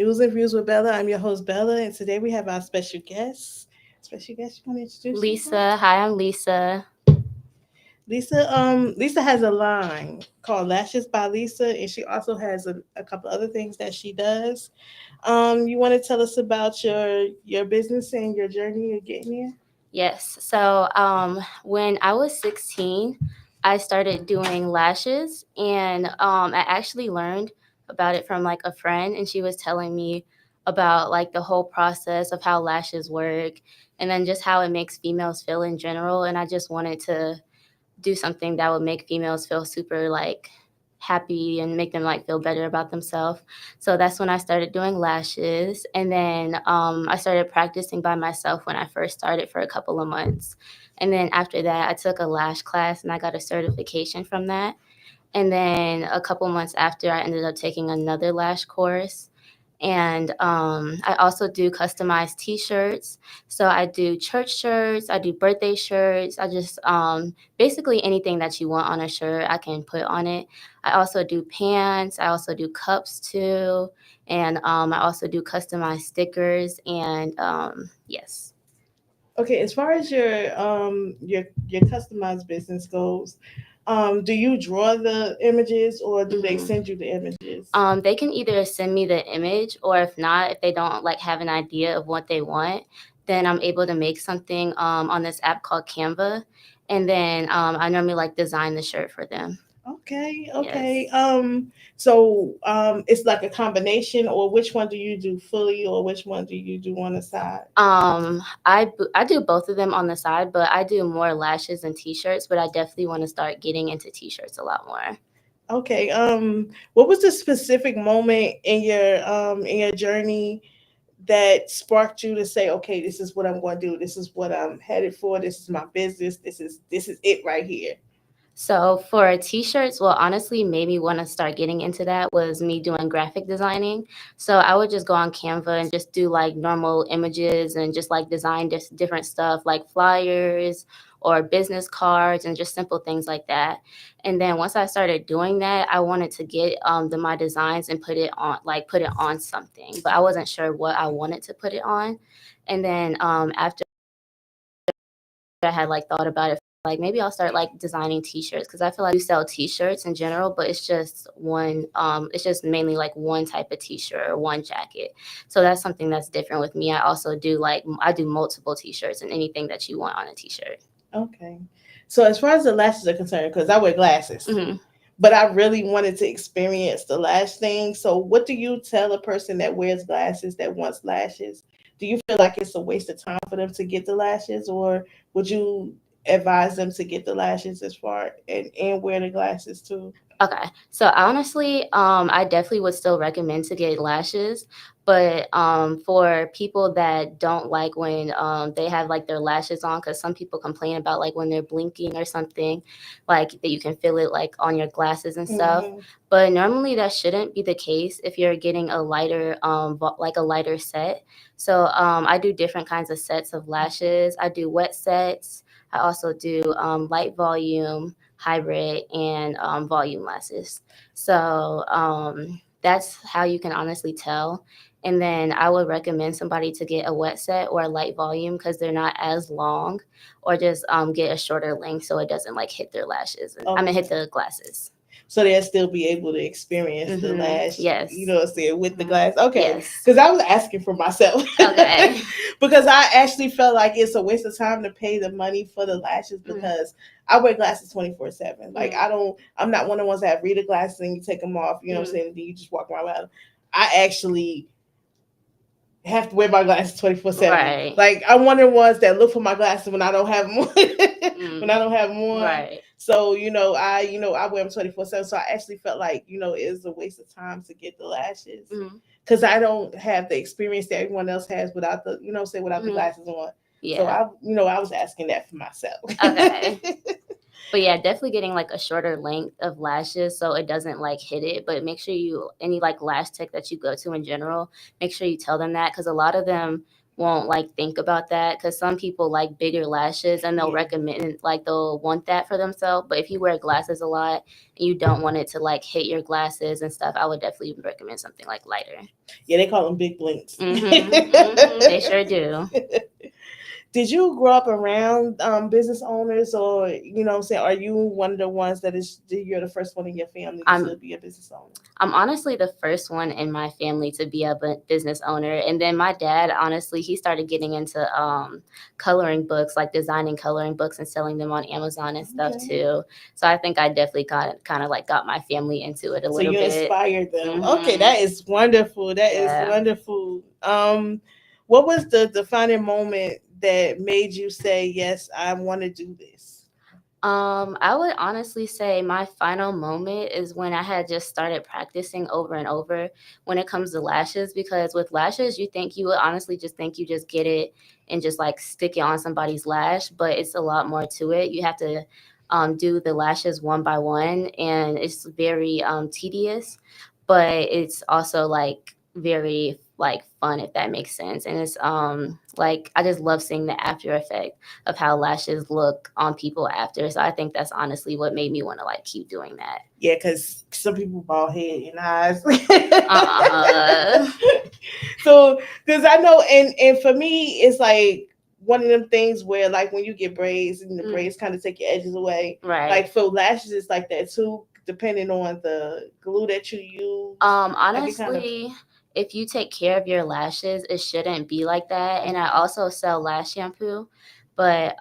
News and Views with Bella. I'm your host, Bella, and today we have our special guest. Special guest, you want to introduce yourself? Lisa. Hi, I'm Lisa. Lisa has a line called Lashes by Lisa, and she also has a couple other things that she does. You want to tell us about your business and your journey of getting here? Yes. When I was 16, I started doing lashes, and I actually learned about it from like a friend, and she was telling me about like the whole process of how lashes work, and then just how it makes females feel in general. And I just wanted to do something that would make females feel super like happy and make them like feel better about themselves. So that's when I started doing lashes. And then I started practicing by myself when I first started for a couple of months. And then after that, I took a lash class and I got a certification from that. And then a couple months after, I ended up taking another lash course. And I also do customized T-shirts. So I do church shirts, I do birthday shirts. I just basically anything that you want on a shirt, I can put on it. I also do pants. I also do cups too, and I also do customized stickers. And yes. Okay, as far as your customized business goes, do you draw the images or do they Mhm. send you the images? They can either send me the image, or if not, if they don't like have an idea of what they want, then I'm able to make something on this app called Canva, and then I normally like design the shirt for them. Okay, okay. Yes. It's like a combination, or which one do you do fully, or which one do you do on the side? I do both of them on the side, but I do more lashes and t-shirts. But I definitely want to start getting into t-shirts a lot more. Okay. What was the specific moment in your journey that sparked you to say, okay, this is what I'm going to do. This is what I'm headed for. This is my business. This is it right here. So for t-shirts, what honestly made me want to start getting into that was me doing graphic designing. So I would just go on Canva and just do like normal images and just like design different stuff like flyers or business cards and just simple things like that. And then once I started doing that, I wanted to get my designs and put it on something, but I wasn't sure what I wanted to put it on. And then after I had like thought about it, like maybe I'll start like designing t-shirts because I feel like I do sell t-shirts in general, but it's just mainly like one type of t-shirt or one jacket. So that's something that's different with me. I do multiple t-shirts and anything that you want on a t-shirt. Okay. So as far as the lashes are concerned, because I wear glasses, Hmm. but I really wanted to experience the lash thing. So what do you tell a person that wears glasses that wants lashes? Do you feel like it's a waste of time for them to get the lashes, or would you advise them to get the lashes as far and wear the glasses too? Okay. So honestly, I definitely would still recommend to get lashes, but for people that don't like when they have like their lashes on, because some people complain about like when they're blinking or something, like that you can feel it like on your glasses and stuff. Hmm. But normally that shouldn't be the case if you're getting a lighter, like a lighter set. So I do different kinds of sets of lashes. I do wet sets. I also do light volume, hybrid, and volume lashes. So that's how you can honestly tell. And then I would recommend somebody to get a wet set or a light volume because they're not as long, or just get a shorter length so it doesn't like hit their lashes. I mean, hit Okay. the glasses. So they'll still be able to experience the Mm-hmm. lash, you know Yes. what I'm saying, with the Mm-hmm. glass. Okay. Yes. Because I was asking for myself. Okay. Because I actually felt like it's a waste of time to pay the money for the lashes Mm-hmm. because I wear glasses 24/7. Like, Mm-hmm. I'm not one of the ones that have reader glasses and you take them off, you know what I'm Mm-hmm. saying, and then you just walk around with them. I actually have to wear my glasses 24/7. Right. Like, I'm one of the ones that look for my glasses when I don't have them on. When I Mm. don't have them on. Right. So, I wear them 24/7. So I actually felt like, it is a waste of time to get the lashes. Mm-hmm. Because I don't have the experience that everyone else has without without the Mm-hmm. glasses on. So Yeah. I was asking that for myself. Okay. But yeah, definitely getting like a shorter length of lashes so it doesn't like hit it. But make sure any like lash tech that you go to in general, make sure you tell them that because a lot of them won't like think about that, because some people like bigger lashes and they'll Yeah. recommend, like they'll want that for themselves. But if you wear glasses a lot and you don't want it to like hit your glasses and stuff, I would definitely recommend something like lighter. Yeah, they call them big blinks. They sure do. Did you grow up around business owners, or what I'm saying? Are you one of the ones you're the first one in your family I'm to be a business owner? I'm honestly the first one in my family to be a business owner. And then my dad, honestly, he started getting into coloring books, like designing coloring books and selling them on Amazon and stuff Okay. too. So I think I definitely kind of like got my family into it a So little you bit. inspired them. Okay, Hmm. that is wonderful. That is Yeah. wonderful. What was the defining moment that made you say, "Yes, I want to do this"? I would honestly say my final moment is when I had just started practicing over and over when it comes to lashes, because with lashes, you would honestly just think you just get it and just like stick it on somebody's lash, but it's a lot more to it. You have to do the lashes one by one, and it's very tedious, but it's also like very like fun, if that makes sense. And it's like I just love seeing the after effect of how lashes look on people after. So I think that's honestly what made me want to like keep doing that. Yeah, because some people bald head and eyes. Uh, So, because I know, and for me, it's like one of them things where, like, when you get braids and the mm, braids kind of take your edges away. right. Like for lashes, it's like that too, depending on the glue that you use. Like it kind of. Honestly, if you take care of your lashes, it shouldn't be like that. And I also sell lash shampoo, but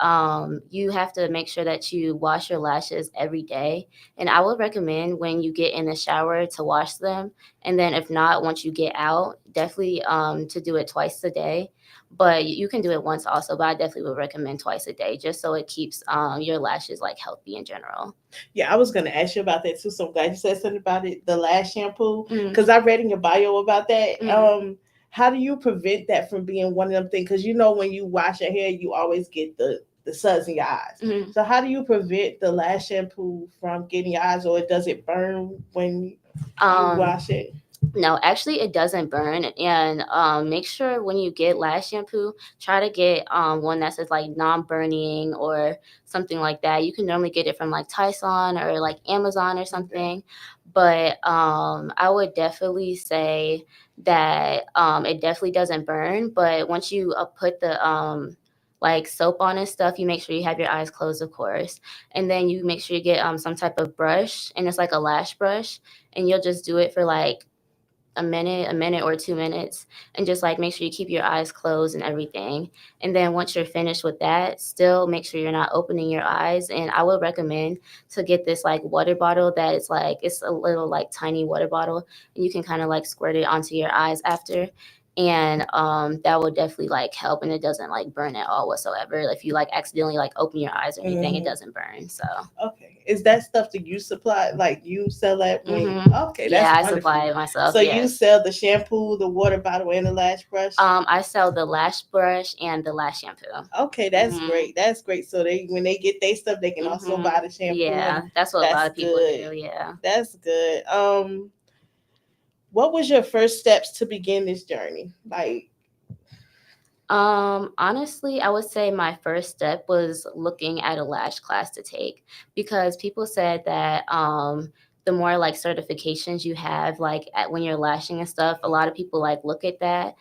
you have to make sure that you wash your lashes every day. And I would recommend when you get in the shower to wash them, and then if not, once you get out, definitely to do it twice a day. But you can do it once also, but I definitely would recommend twice a day, just so it keeps your lashes like healthy in general. Yeah, I was gonna ask you about that too. So I'm glad you said something about it, the lash shampoo, Mm, because I read in your bio about that. mm. How do you prevent that from being one of them things? Because when you wash your hair, you always get the suds in your eyes. Mhm. So how do you prevent the lash shampoo from getting your eyes, or does it burn when you Um, wash it? no, actually, it doesn't burn. And make sure when you get lash shampoo, try to get one that says like non-burning or something like that. You can normally get it from like Tyson or like Amazon or Okay. something. But I would definitely say that it definitely doesn't burn. But once you put the like soap on and stuff, you make sure you have your eyes closed, of course, and then you make sure you get some type of brush, and it's like a lash brush, and you'll just do it for like a minute or 2 minutes, and just like make sure you keep your eyes closed and everything. And then once you're finished with that, still make sure you're not opening your eyes. And I would recommend to get this like water bottle that is like, it's a little like tiny water bottle, and you can kind of like squirt it onto your eyes after. And that will definitely like help, and it doesn't like burn at all whatsoever. If you like accidentally like open your eyes or anything, it Hmm. doesn't burn. So Okay. Is that stuff that you supply? Like you sell that when? Okay, yeah, that's I supply wonderful. it myself. So you Yes. sell the shampoo, the water bottle, and the lash brush. I sell the lash brush and the lash shampoo. Okay, that's Mhm. great. That's great. So they when they get their stuff, they can also buy Mhm. the shampoo, and Yeah, that's what a lot that's of people good. do. Yeah. That's good. What was your first steps to begin this journey? Like, Honestly, I would say my first step was looking at a lash class to take, because people said that the more like certifications you have, like when you're lashing and stuff, a lot of people like look at that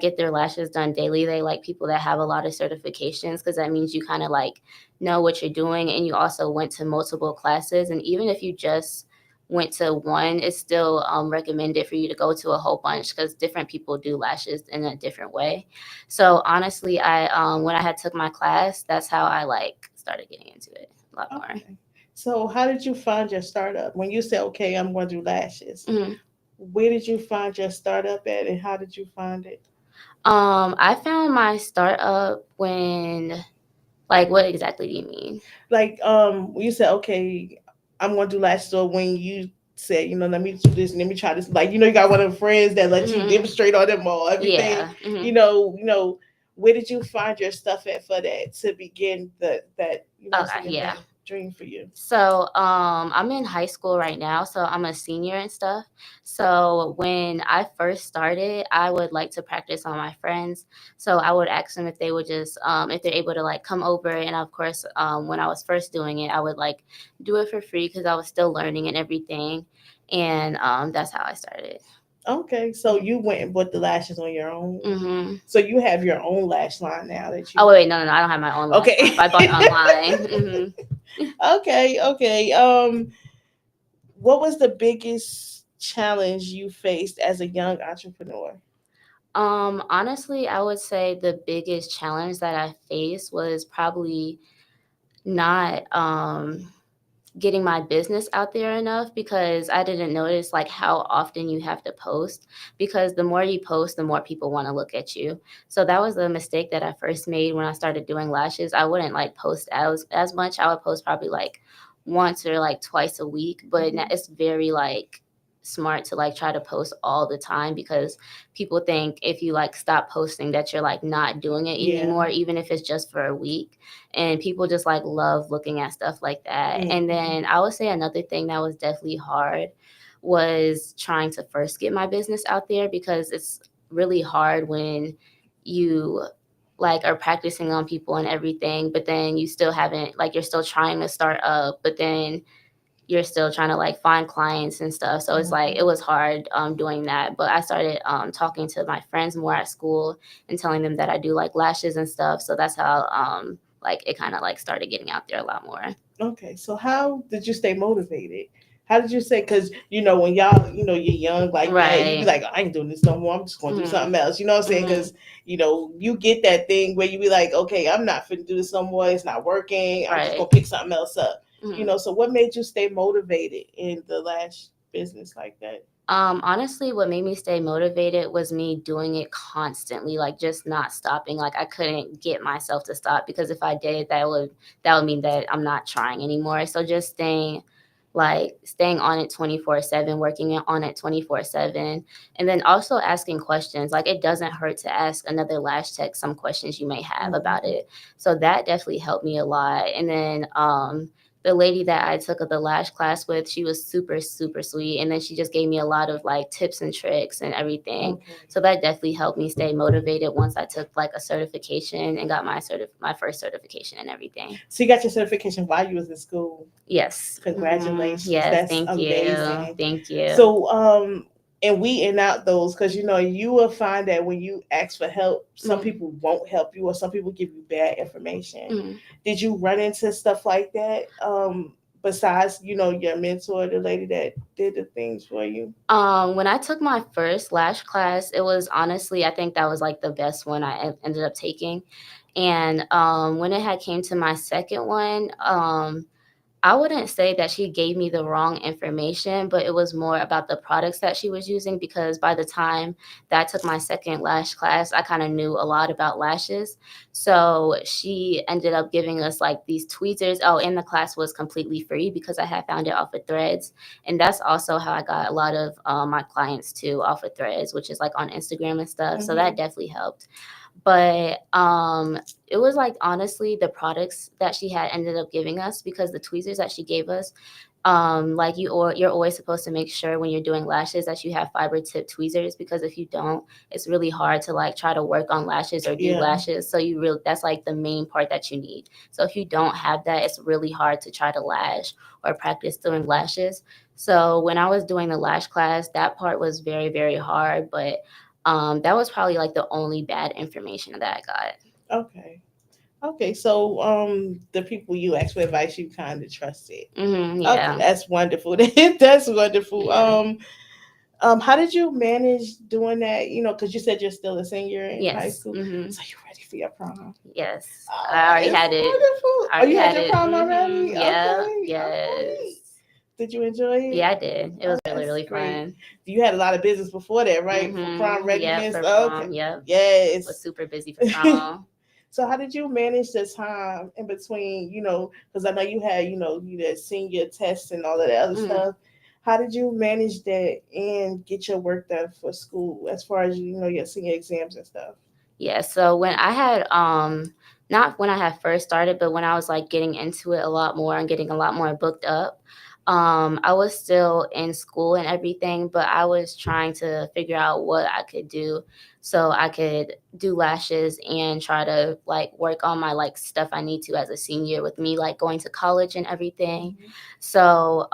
get their lashes done daily. They like people that have a lot of certifications, because that means you kind of like know what you're doing, and you also went to multiple classes. And even if you just went to one, it's still recommended for you to go to a whole bunch, because different people do lashes in a different way. So honestly, I when I had took my class, that's how I like started getting into it a lot more. okay. So how did you find your startup? When you said, okay, I'm going to do lashes, Mhm. where did you find your startup at, and how did you find it? I found my startup when, like, what exactly do you mean? Like, when you said, okay, I'm going to do lashes, or when you said, let me do this, and let me try this. Like, you got one of the friends that let you Hmm. demonstrate on them all, everything. Yeah. Hmm. Where did you find your stuff at for that to begin that, Okay. seeing Yeah. that? dream for you? So, I'm in high school right now, so I'm a senior and stuff. So when I first started, I would like to practice on my friends. So I would ask them if they would just, if they're able to like come over. And of course, when I was first doing it, I would like do it for free because I was still learning and everything. And that's how I started. Okay, so you went and bought the lashes on your own. Mm-hmm. So you have your own lash line now that you. Oh wait, no, I don't have my own lash Okay. line. I bought it online. Okay, okay. What was the biggest challenge you faced as a young entrepreneur? Honestly, I would say the biggest challenge that I faced was probably not getting my business out there enough because I didn't notice like how often you have to post because the more you post, the more people want to look at you. So that was the mistake that I first made when I started doing lashes. I wouldn't like post as much. I would post probably like once or like twice a week, but it's very like smart to like try to post all the time because people think if you like stop posting that you're like not doing it Yeah. anymore, even if it's just for a week. And people just like love looking at stuff like that. And then I would say another thing that was definitely hard was trying to first get my business out there because it's really hard when you like are practicing on people and everything, but then you still haven't like you're still trying to start up, but then you're still trying to like find clients and stuff. So it's like it was hard doing that. But I started talking to my friends more at school and telling them that I do like lashes and stuff. So that's how like it kind of like started getting out there a lot more. Okay, so how did you stay motivated? How did you say? Because when y'all, you're young like that, you be Right. like, I ain't doing this no more. I'm just gonna do Mhm. something else. You know what I'm saying? Mhm. Because you get that thing where you be like, okay, I'm not finna do this no more. It's not working. I'm just Right. gonna pick something else up. Mhm. So what made you stay motivated in the lash business like that? Honestly, what made me stay motivated was me doing it constantly, like just not stopping. Like I couldn't get myself to stop because if I did, that would mean that I'm not trying anymore. So just staying on it 24/7, working on it 24/7, and then also asking questions. Like it doesn't hurt to ask another lash tech some questions you may have about it. So that definitely helped me a lot. And then the lady that I took the lash class with, she was super, super sweet. And then she just gave me a lot of like tips and tricks and everything. Okay. So that definitely helped me stay motivated once I took like a certification and got my first certification and everything. So you got your certification while you was in school. Yes. Congratulations. Yes, That's thank you. amazing. Thank you. So and weeding out those, because you will find that when you ask for help, some people won't help you or some people give you bad information. Did you run into stuff like that? Besides, your mentor, the lady that did the things for you? When I took my first lash class, it was honestly, I think that was like the best one I ended up taking. And when it had came to my second one, I wouldn't say that she gave me the wrong information, but it was more about the products that she was using because by the time that I took my second lash class, I kind of knew a lot about lashes. So she ended up giving us like these tweezers. Oh, and the class was completely free because I had found it off of Threads. And that's also how I got a lot of my clients too off of Threads, which is like on Instagram and stuff. So that definitely helped. But it was like honestly the products that she had ended up giving us because the tweezers that she gave us, like you're always supposed to make sure when you're doing lashes that you have fiber tip tweezers because if you don't, it's really hard to like try to work on lashes or do lashes. So that's like the main part that you need. So if you don't have that, it's really hard to try to lash or practice doing lashes. So when I was doing the lash class, that part was very, very hard, but that was probably like the only bad information that I got. Okay. Okay, so the people you asked for advice, you kind of trusted. Yeah. Okay, that's wonderful. That's wonderful. Yeah. How did you manage doing that? Because you said you're still a senior in high Yes. school, so you ready for your prom? Yes. Oh, I already it's had it. wonderful. I Oh, already you had had your it. prom already? Yeah. Okay. Yes. Okay. Did you enjoy it? Yeah, I did. It was really, That's really great. fun. You had a lot of business before that, right? For prom Yeah, readiness. for Okay. prom. Yep. Was Yes. super busy for prom. So how did you manage the time in between, because I know you had, you had senior tests and all of that other stuff. How did you manage that and get your work done for school as far as, your senior exams and stuff? Yeah, so when I had not when I had first started, but when I was like getting into it a lot more and getting a lot more booked up, I was still in school and everything, but I was trying to figure out what I could do so I could do lashes and try to like work on my like stuff I need to as a senior with me like going to college and everything. Mhm. So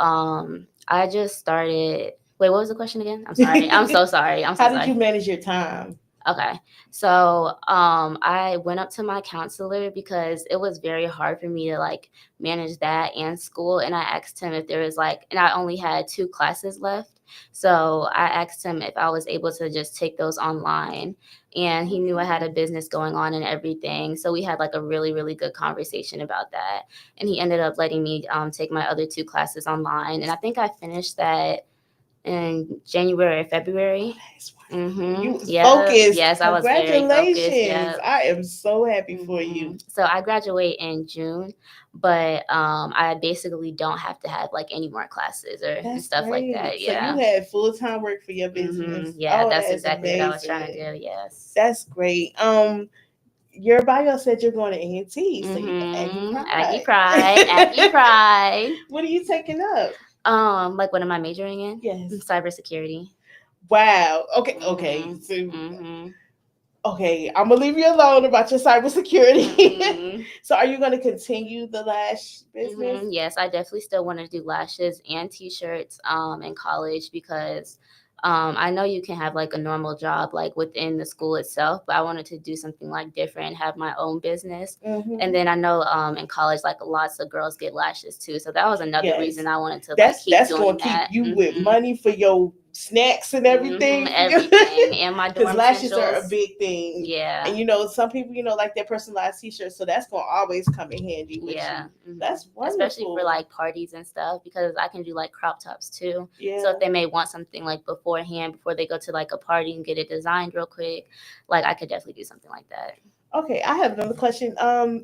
I just started. Wait, what was the question again? I'm sorry. I'm so sorry. I'm so How did you sorry. manage your time? Okay. So, I went up to my counselor because it was very hard for me to like manage that and school. And I asked him if there was like, and I only had 2 classes left. So I asked him if I was able to just take those online. And he knew I had Okay. a business going on and everything. So we had like a really, really good conversation about that. And he ended up letting me take my other 2 classes online. And I think I finished that in January or Oh, February. that's wonderful. You Mhm. was Yeah. focused. Yes, I was very focused. Congratulations. Yeah. I am so happy for you. So I graduate in June, but I basically don't have to have like any more classes or and That's stuff like great. that. So you Yeah. had full-time work for your business. Yeah, Oh, that's that is exactly what I was trying to amazing. do. Yes. That's great. Your bio said you're going to A&T, so you got Aggie Aggie Pride. Pride. Aggie Pride. What are you taking up? Like what am I majoring in? Yes. Cybersecurity. Wow. Okay. Okay. Mhm. So, Mhm. okay, I'm gonna leave you alone about your cybersecurity. Mhm. So, are you going to continue the lash business? Yes, I definitely still want to do lashes and t-shirts in college because I know you can have like a normal job like within the school itself, but I wanted to do something like different, have my own business. And Hmm. then I know in college like lots of girls get lashes too. So that was another Yes. reason I wanted to like keep That's doing going to keep that. you with money for your snacks and everything, Everything and my because dorm lashes are a essentials. big thing. Yeah. And some people like their personalized t-shirts, so that's going to always come in handy with Yeah. you. That's Especially for wonderful. like parties and stuff because I can do like crop tops too. So Yeah. if they may want something like beforehand before they go to like a party and get it designed real quick, like I could definitely do something like that. Okay, I have another question.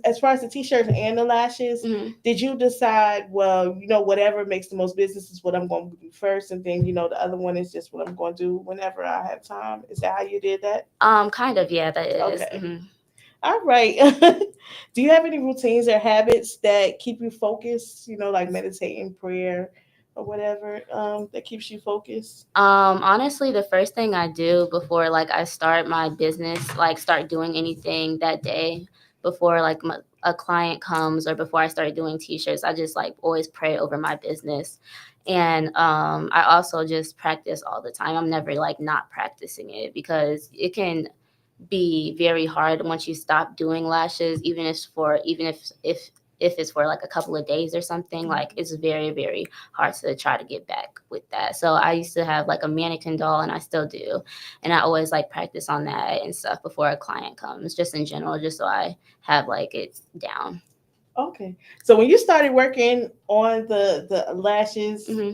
As far as the t-shirts and the lashes, hmm did you decide, well, whatever makes the most business is what I'm going to do first, and then the other one is just what I'm going to do whenever I have time? Is that how you did that? Kind of, yeah, that is. Okay. All right. Do you have any routines or habits that keep you focused? Like meditating, prayer, or whatever that keeps you focused. Honestly, the first thing I do before like I start my business, like start doing anything that day, before like a client comes or before I start doing t-shirts, I just like always pray over my business. And I also just practice all the time. I'm never like not practicing it because it can be very hard once you stop doing lashes, even if it's for like a couple of days or something. Like it's very very hard to try to get back with that. So I used to have like a mannequin doll and I still do, and I always like practice on that and stuff before a client comes, just in general, just so I have like it down. Okay. So when you started working on the lashes, hmm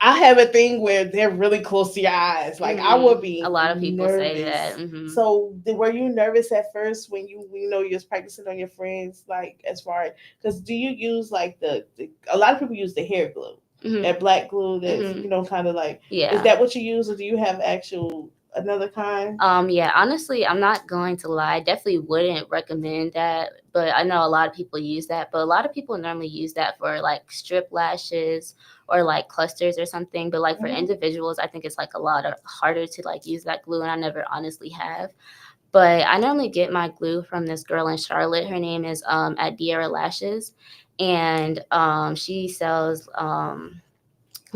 I have a thing where they're really close to your eyes. Like I would A be lot of people say that. nervous. So were you nervous at first when you was practicing on your friends? Like as far because do you use like a lot of people use the hair glue, hmm that black glue that's hmm kind of like, is Yeah. that what you use, or do you have actual another kind? Yeah, honestly, I'm not going to lie. I definitely wouldn't recommend that, but I know a lot of people use that. But a lot of people normally use that for like strip lashes or like clusters or something. But like for Hmm. individuals, I think it's like a lot of harder to like use that glue, and I never honestly have. But I normally get my glue from this girl in Charlotte. Her name is at Diera Lashes, and she sells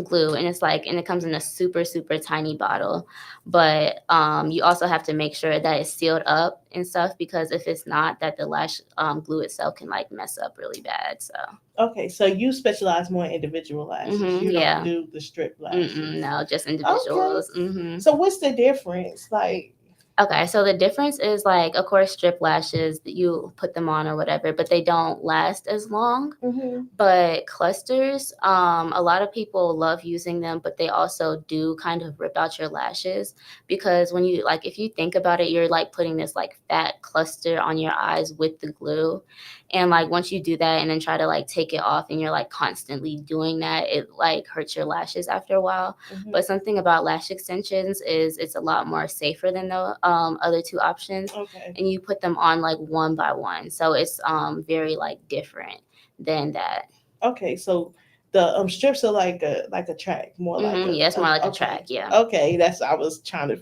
glue, and it's like, and it comes in a super super tiny bottle, but you also have to make sure that it's sealed up and stuff, because if it's not, that the lash glue itself can like mess up really bad. So Okay, so you specialize more in individual lashes. You don't yeah. do the strip lashes. No, just Okay. individuals. So what's the difference? Like, Okay, so the difference is like, of course, strip lashes, you put them on or whatever, but they don't last as long. hmm. But clusters, a lot of people love using them, but they also do kind of rip out your lashes, because when you like, if you think about it, you're like putting this like fat cluster on your eyes with the glue. And like once you do that and then try to like take it off and you're like constantly doing that, it like hurts your lashes after a while. Hmm. But something about lash extensions is it's a lot more safer than the other two options, Okay. and you put them on like one by one. So it's very like different than that. Okay. So the strips are like a track, more like Yeah, it's more like a track. okay. Yeah. Okay, that's I was trying to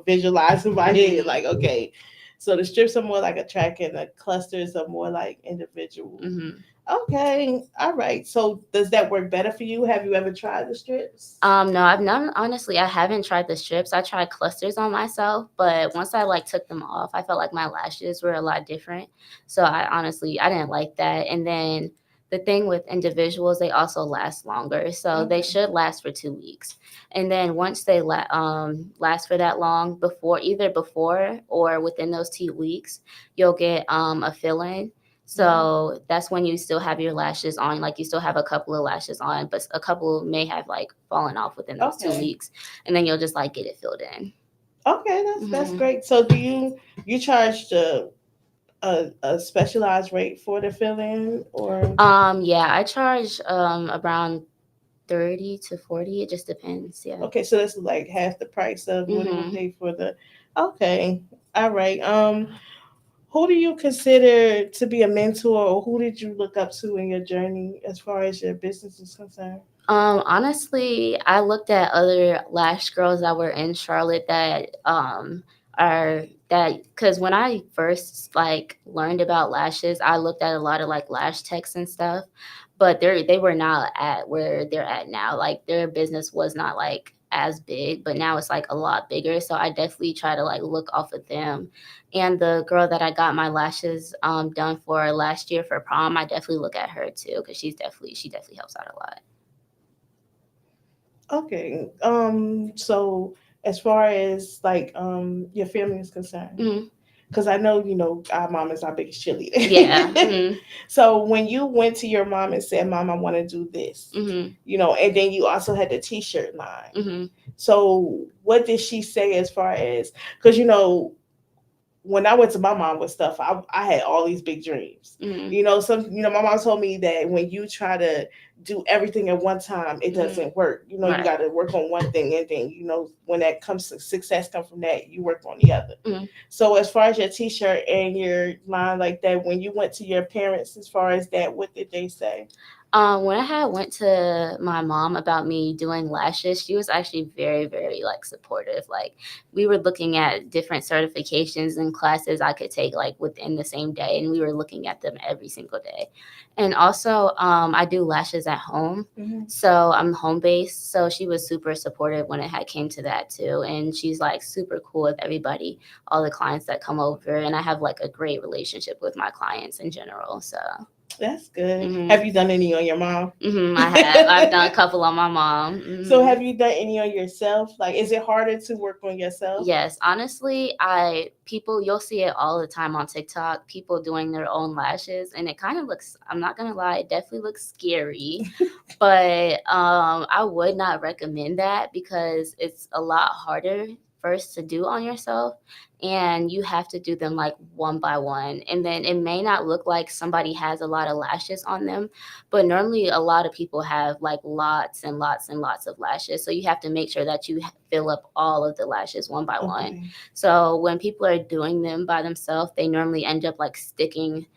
visualize in my head. Mhm. Like, okay, so the strips are more like a track, and the clusters are more like individual. Mhm. Okay, all right. So does that work better for you? Have you ever tried the strips? No, I've not honestly, I haven't tried the strips. I tried clusters on myself, but once I like took them off, I felt like my lashes were a lot different. So I didn't like that. And then the thing with individuals, they also last longer. So they Okay. should last for 2 weeks. And then once they last for that long, either before or within those 2 weeks, you'll get a fill-in. So that's when you still have your lashes on, like you still have a couple of lashes on, but a couple may have like fallen off within those two Okay. weeks, and then you'll just like get it filled in. Okay, that's hmm great. So do you charge a specialized rate for the fill-in, or Yeah, I charge around 30 to 40. It just depends. Yeah. okay, so that's like half the price of what it would hmm pay for the okay. All right. Who do you consider to be a mentor, or who did you look up to in your journey as far as your business is concerned? Honestly, I looked at other lash girls that were in Charlotte that are that because when I first like learned about lashes, I looked at a lot of like lash techs and stuff, but they were not at where they're at now. Like their business was not like as big, but now it's like a lot bigger. So I definitely try to like look off of them. And the girl that I got my lashes done for last year for prom, I definitely look at her too because she definitely helps out a lot. Okay. So as far as like your family is concerned, Mhm. because I know our mom is our biggest Yeah. cheerleader. So when you went to your mom and said, "Mom, I want to do this," Mhm. and then you also had the T-shirt line. Mhm. So what did she say as far as because when I went to my mom with stuff, I had all these big dreams. Mhm. My mom told me that when you try to do everything at one time, it Mhm. doesn't work. You Right. got to work on one thing, and then when that comes to success, come from that, you work on the other. Mhm. So as far as your T-shirt and your line like that, when you went to your parents, as far as that, what did they say? When I had went to my mom about me doing lashes, she was actually very, very like supportive. Like we were looking at different certifications and classes I could take like within the same day, and we were looking at them every single day. And also, I do lashes at home, Mm-hmm. so I'm home based. So she was super supportive when it had came to that too, and she's like super cool with everybody, all the clients that come over, and I have like a great relationship with my clients in general. So. That's good. Mhm. Have you done any on your mom? I have. I've done a couple on my mom. So have you done any on yourself? Like, is it harder to work on yourself? Yes, honestly, you'll see it all the time on TikTok, people doing their own lashes, and it kind of looks, I'm not gonna lie, it definitely looks scary. But I would not recommend that because it's a lot harder first to do on yourself, and you have to do them like one by one, and then it may not look like somebody has a lot of lashes on them, but normally a lot of people have like lots and lots and lots of lashes, so you have to make sure that you fill up all of the lashes one by one. Okay. So when people are doing them by themselves, they normally end up like sticking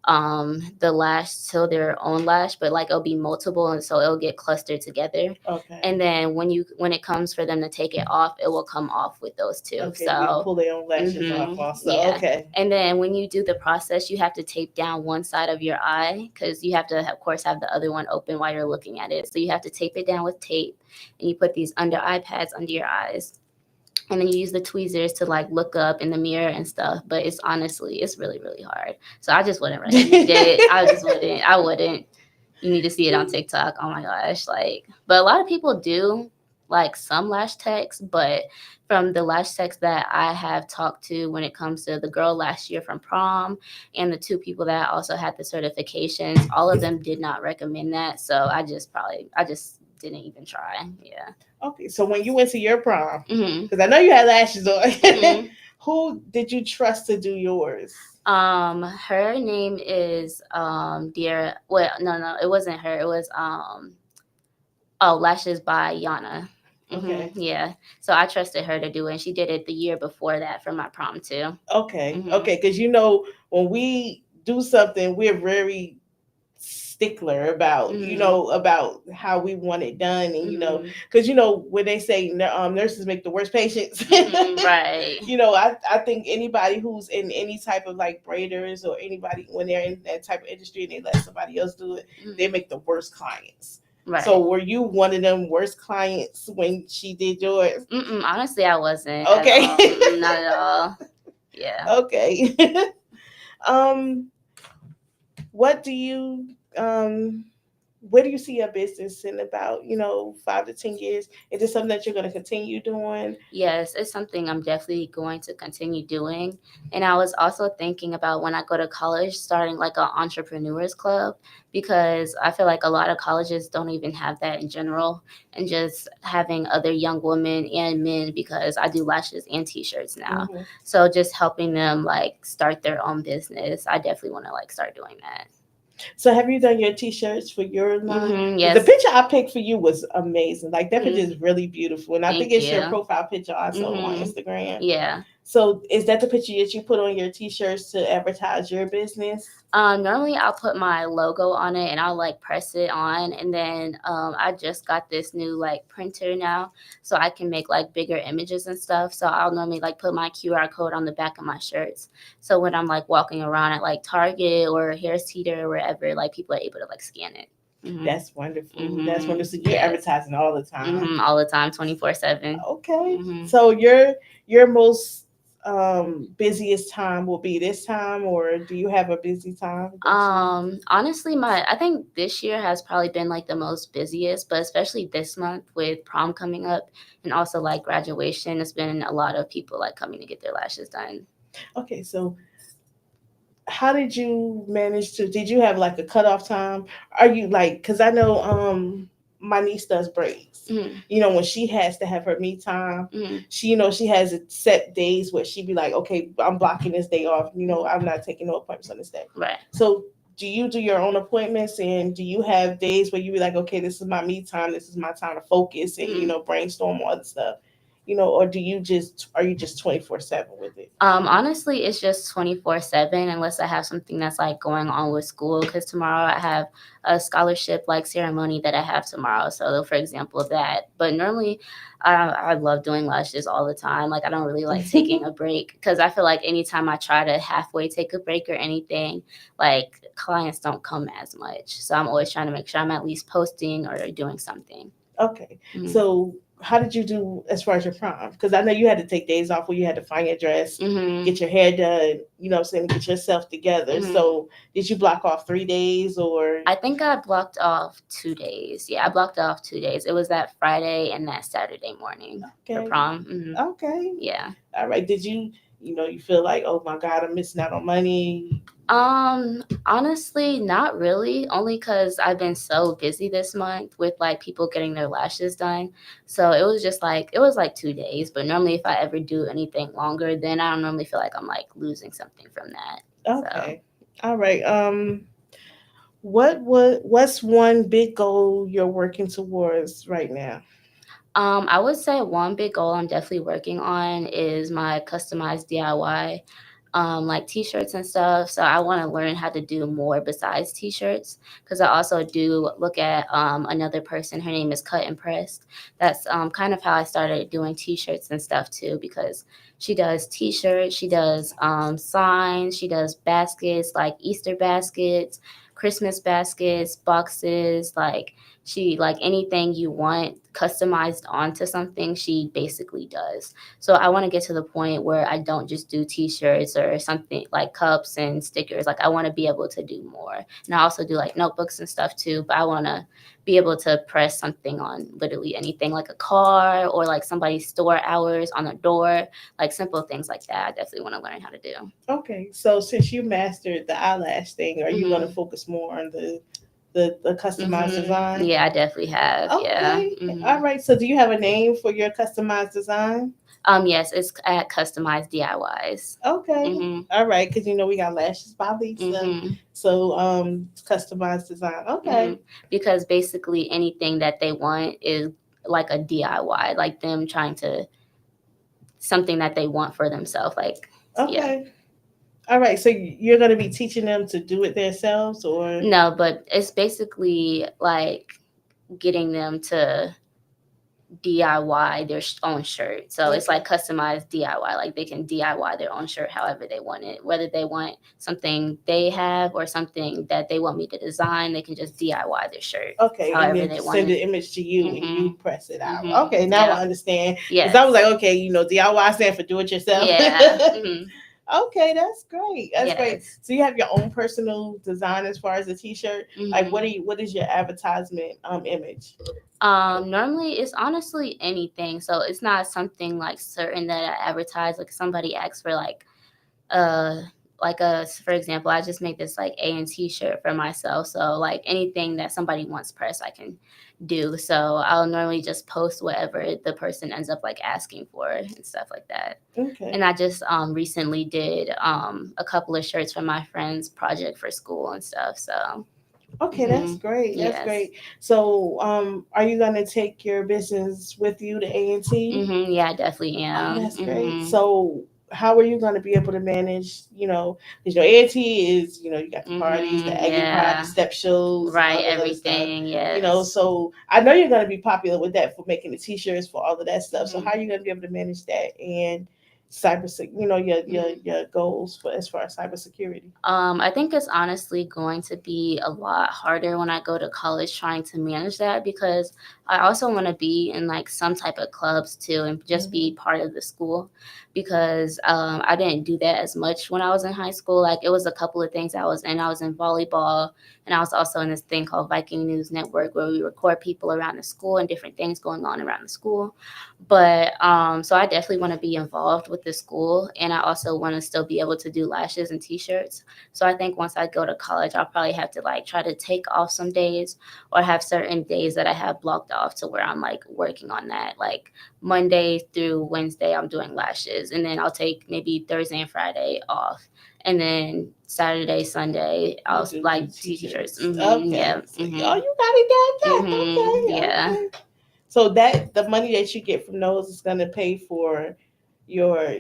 the lash to their own lash, but like it'll be multiple, and so it'll get clustered together. Okay. And then when it comes for them to take it off, it will come off with those two. Okay. They So pull their own lashes off also. yeah. Okay. And then when you do the process, you have to tape down one side of your eye because you have to, of course, have the other one open while you're looking at it. So you have to tape it down with tape, and you put these under eye pads under your eyes, and then you use the tweezers to like look up in the mirror and stuff. But it's really, really hard. So I just wouldn't recommend it. I wouldn't. You need to see it on TikTok. Oh my gosh. But a lot of people do like some lash techs, but from the lash techs that I have talked to when it comes to the girl last year from prom and the two people that also had the certifications, all of them did not recommend that. So I just didn't even try. Yeah. Okay. So when you went to your prom, hmm because I know you had lashes on, hmm who did you trust to do yours? Her name is Dear. Well, no, it wasn't her. It was Lashes by Yana. Okay. Yeah. So I trusted her to do it. And she did it the year before that for my prom too. Okay. Hmm. Okay. Because when we do something, we're very stickler about Hmm. about how we want it done, and Hmm. because when they say nurses make the worst patients. Hmm. Right. I think anybody who's in any type of like braiders, or anybody when they're in that type of industry and they let somebody else do it, they Hmm. make the worst clients. So Right. were you one of them worst clients when she did yours? Honestly, I wasn't at Okay. all. Not at all. Yeah. Okay. um what do you where do you see your business in about 5 to 10 years? Is it something that you're going to continue doing? Yes, it's something I'm definitely going to continue doing. And I was also thinking about when I go to college, starting like an entrepreneurs club, because I feel like a lot of colleges don't even have that in general. And just having other young women and men, because I do lashes and t-shirts now. Hmm. So just helping them like start their own business. I definitely want to like start doing that. So have you done your t-shirts for your line? Because the Yes. picture I picked for you was amazing. Like that picture Hmm. is really beautiful, and I think Thank it's your you. profile picture also on Hmm. Instagram. Yeah. So is that the picture that you put on your t-shirts to advertise your business? Normally I'll put my logo on it and I'll like press it on, and then I just got this new like printer now, so I can make like bigger images and stuff. So I'll normally like put my QR code on the back of my shirts. So when I'm like walking around at like Target or Harris Teeter or wherever, like people are able to like scan it. Hmm. That's wonderful. That's Hmm. wonderful. You're Yes. advertising all the time. All the time, 24/7. Okay. Hmm. So your most busiest time will be this time, or do you have a busy time that you Honestly, I think this year has probably been like the most busiest, but especially this month with prom coming up and also like graduation, it's been a lot of people like coming to get their lashes done. Okay, so how did you manage to did you have like a cutoff time? Are you like, because I know my niece does braids. Mm-hmm. When she has to have her me time, Mm-hmm. she has set days where she be like, okay, I'm blocking this day off. I'm not taking no appointments on this day. Right. So do you do your own appointments, and do you have days where you be like, okay, this is my me time, this is my time to focus and Mm-hmm. brainstorm all the stuff, or are you just 24/7 with it? Honestly, it's just 24/7 unless I have something that's like going on with school. Because tomorrow I have a scholarship like ceremony that I have tomorrow. So, for example, that. But normally, I love doing lashes all the time. Like I don't really like taking a break because I feel like anytime I try to halfway take a break or anything, like clients don't come as much. So I'm always trying to make sure I'm at least posting or doing something. Okay. Mm-hmm. So how did you do as far as your prom? Because I know you had to take days off where you had to find your dress, Mm-hmm. get your hair done, what I'm saying, get yourself together. Mm-hmm. So did you block off 3 days or? I think I blocked off 2 days. Yeah, I blocked off 2 days. It was that Friday and that Saturday morning for Okay. prom. Mm-hmm. Okay. Yeah. All right. Did you feel like, oh my God, I'm missing out on money? Honestly, not really. Only because I've been so busy this month with like people getting their lashes done. So it was like 2 days. But normally, if I ever do anything longer, then I don't normally feel like I'm like losing something from that. So. Okay. All right. What's one big goal you're working towards right now? I would say one big goal I'm definitely working on is my customized DIY, like t-shirts and stuff. So I want to learn how to do more besides t-shirts because I also do look at another person. Her name is Cut and Pressed. That's kind of how I started doing t-shirts and stuff too because she does t-shirts, she does signs, she does baskets like Easter baskets, Christmas baskets, boxes, like she like anything you want customized onto something, she basically does. So I want to get to the point where I don't just do t-shirts or something like cups and stickers. Like I want to be able to do more. And I also do like notebooks and stuff too, but I want to be able to press something on literally anything like a car or like somebody's store hours on a door, like simple things like that. I definitely want to learn how to do. Okay, so since you mastered the eyelash thing, are you going to Mm-hmm. focus more on the customized Mm-hmm. design? Yeah, I definitely have. Yeah. Okay, all Mm-hmm. right. So do you have a name for your customized design? Yes, it's at customized DIYs. Okay, Mhm. all right. Because we got lashes by Lisa, Mhm. so customized design. Okay, Mhm. Because basically anything that they want is like a DIY, like them trying to something that they want for themselves. Like, yeah. Okay. All right. So you're going to be teaching them to do it themselves, or? No, but it's basically like getting them to DIY their own shirt. So it's Okay. like customized DIY. Like they can DIY their own shirt however they want it. Whether they want something they have or something that they want me to design, they can just DIY their shirt Okay, and however then they want send it. the image to you and you Mhm. press it out. Mhm. Okay, now I Yeah. understand. Because Yes. I was like, okay, DIY stand for do it yourself. Yeah. Mhm. Okay, that's great. That's great. Yes. So you have your own personal design as far as the t-shirt. Like Mhm. what is your advertisement image? Normally it's honestly anything. So it's not something like certain that I advertise. Like somebody asks for uh for example, I just make this like A&T shirt for myself. So like anything that somebody wants pressed, I can do. So I'll normally just post whatever the person ends up like asking for and stuff like that. Okay. And I just recently did a couple of shirts for my friend's project for school and stuff. So Okay, that's great. That's yes. great. So are you gonna take your business with you to A&T? Yeah, I definitely Oh, am. that's great. So how are you going to be able to manage, because your AT is, you got the parties, the eggy pie, the Yeah. step shows, and all Right, that other stuff. everything, yes. So I know you're going to be popular with that for making the t-shirts for all of that stuff. So how Mhm. are you going to be able to manage that and your goals for as far as cybersecurity? I think it's honestly going to be a lot harder when I go to college trying to manage that because I also want to be in like some type of clubs too and just be Mhm. part of the school because I didn't do that as much when I was in high school. Like it was a couple of things I was in. I was in volleyball and I was also in this thing called Viking News Network where we record people around the school and different things going on around the school. But so I definitely want to be involved with the school and I also want to still be able to do lashes and t-shirts. So I think once I go to college, I'll probably have to like try to take off some days or have certain days that I have blocked off to where I'm like working on that. Like Monday through Wednesday, I'm doing lashes. And then I'll take maybe Thursday and Friday off. And then Saturday, Sunday, You I'll do the like t-shirts. t-shirts. Okay. Yeah. So, oh, you got it down pat. Yeah. Okay. Okay. So that the money that you get from those is going to pay for your